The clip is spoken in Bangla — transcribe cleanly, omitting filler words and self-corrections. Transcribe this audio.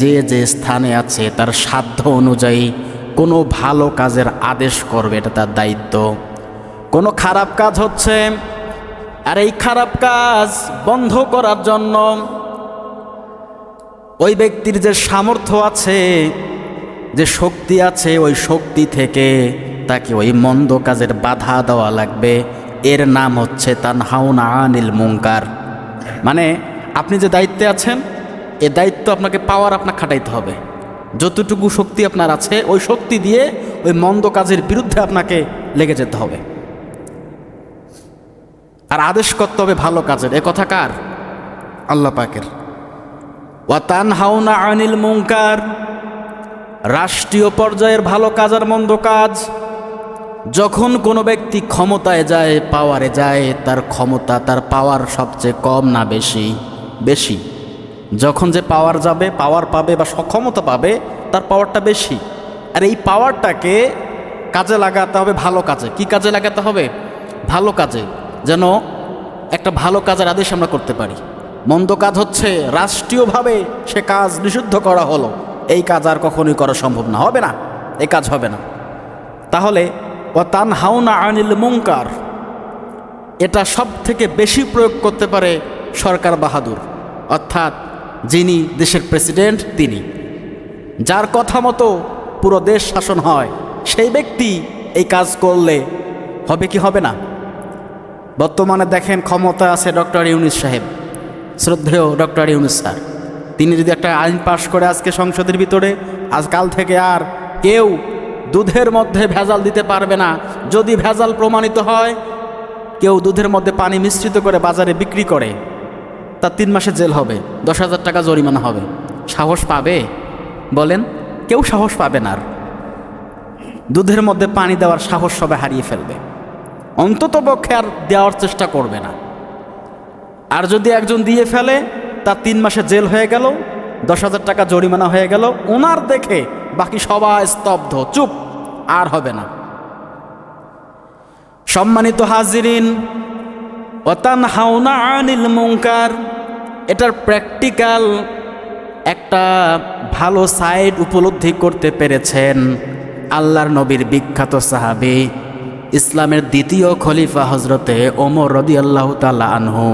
যে যে স্থানে আছে তার সাধ্য অনুযায়ী কোনো ভালো কাজের আদেশ করবে, এটা তার দায়িত্ব। কোনো খারাপ কাজ হচ্ছে, আর এই খারাপ কাজ বন্ধ করার জন্য ওই ব্যক্তির যে সামর্থ্য আছে, যে শক্তি আছে, ওই শক্তি থেকে তাকে ওই মন্দ কাজের বাধা দেওয়া লাগবে। এর নাম হচ্ছে তানহাউনা আনিল মুনকার। মানে আপনি যে দায়িত্বে আছেন, এ দায়িত্ব আপনাকে আপনাকে খাটাইতে হবে। যতটুকু শক্তি আপনার আছে ওই শক্তি দিয়ে ওই মন্দ কাজের বিরুদ্ধে আপনাকে লেগে যেতে হবে, আর আদেশ করতে হবে ভালো কাজের। এ কথা কার? আল্লাহ পাকের। ওয়া তানহাউনা আনিল মুনকার, রাষ্ট্রীয় পর্যায়ের ভালো কাজ আর মন্দ কাজ। যখন কোনো ব্যক্তি ক্ষমতায় যায়, পাওয়ারে যায়, তার ক্ষমতা, তার পাওয়ার সবচেয়ে কম না বেশি? বেশি। যখন যে পাওয়ার যাবে, পাওয়ার পাবে বা সক্ষমতা পাবে, তার পাওয়ারটা বেশি। আর এই পাওয়ারটাকে কাজে লাগাতে হবে ভালো কাজে। কি কাজে লাগাতে হবে? ভালো কাজে, যেন একটা ভালো কাজের আদেশ আমরা করতে পারি। মন্দ কাজ হচ্ছে রাষ্ট্রীয়ভাবে সে কাজ নিষিদ্ধ করা হলো, এই কাজ আর কখনোই করা সম্ভব না, হবে না, এই কাজ হবে না। তাহলে ওয়া তানহাউনা আনিল মুনকার, এটা সব থেকে বেশি প্রয়োগ করতে পারে সরকার বাহাদুর, অর্থাৎ যিনি দেশের প্রেসিডেন্ট, তিনি, যার কথা মতো পুরো দেশ শাসন হয়, সেই ব্যক্তি এই কাজ করলে হবে কি হবে না? বর্তমানে দেখেন ক্ষমতা আছে ডক্টর ইউনূস সাহেব, শ্রদ্ধেয় ডক্টর ইউনূস স্যার। তিনি যদি একটা আইন পাশ করে আজকে সংসদের ভিতরে, আজকাল থেকে আর কেউ দুধের মধ্যে ভেজাল দিতে পারবে না। যদি ভেজাল প্রমাণিত হয়, কেউ দুধের মধ্যে পানি মিশ্রিত করে বাজারে বিক্রি করে, তার 3 মাসের জেল হবে, 10,000 টাকা জরিমানা হবে। সাহস পাবে? বলেন, কেউ সাহস পাবে না। আর দুধের মধ্যে পানি দেওয়ার সাহস সবাই হারিয়ে ফেলবে, অন্তত পক্ষে আর দেওয়ার চেষ্টা করবে না। আর যদি একজন দিয়ে ফেলে, তার 3 মাসের জেল হয়ে গেল, 10,000 টাকা জরিমানা হয়ে গেল, ওনার দেখে বাকি সবাই স্তব্ধ, চুপ, আর হবে না। সম্মানিত হাজিরিন, ওয়া তানহাউনা আনিল মুনকার, এটার প্র্যাকটিক্যাল একটা ভালো সাইড উপলব্ধি করতে পেরেছেন আল্লাহর নবীর বিখ্যাত সাহাবী, ইসলামের দ্বিতীয় খলিফা হজরতে ওমর রাদিয়াল্লাহু তাআলা আনহু।